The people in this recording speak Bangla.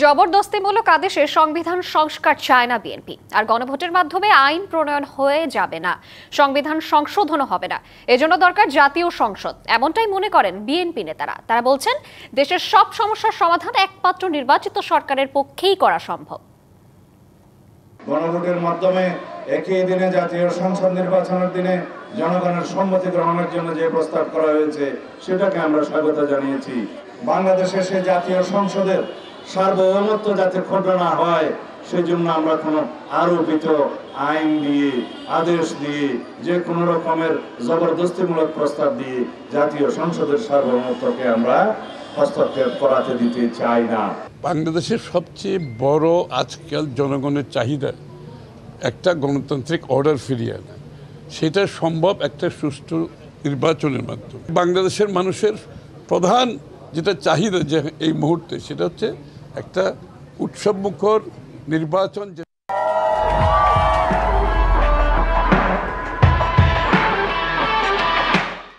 জবরদস্তিমূলক আদেশে সংবিধান সংস্কার চায় না বিএনপি, আর গণভোটের মাধ্যমে আইন প্রণয়ন হয়ে যাবে না, সংবিধান সংশোধনও হবে না। এজন্য দরকার জাতীয় সংসদ, এমনটাই মনে করেন বিএনপি নেতারা। তারা বলছেন, দেশের সব সমস্যার সমাধান একমাত্র নির্বাচিত সরকারের পক্ষেই করা সম্ভব। গণভোটের মাধ্যমে একই দিনে জাতীয় সংসদ নির্বাচনের দিনে জনগণের সম্মতি গ্রহণের জন্য যে প্রস্তাব করা হয়েছে সেটাকে আমরা স্বাগত জানিয়েছি। বাংলাদেশে সে জাতীয় সংসদের সার্বভৌমত্ব যাতে ক্ষুণ্ণ না হয় সেই জন্য আমরা কোনো আরোপিত আইন দিয়ে, আদেশ দিয়ে, যে কোনো রকমের জবরদস্তিমূলক প্রস্তাব দিয়ে জাতীয় সংসদের সার্বভৌমত্বকে আমরা হস্তক্ষেপ করাতে দিতে চাই না। বাংলাদেশের সবচেয়ে বড় আজকাল জনগণের চাহিদা একটা গণতান্ত্রিক অর্ডার ফিরিয়ে আনা। সেটা সম্ভব একটা সুষ্ঠু নির্বাচনের মাধ্যমে। বাংলাদেশের মানুষের প্রধান যেটা চাহিদা যে এই মুহূর্তে, সেটা হচ্ছে একটা উৎসবমুখর নির্বাচন।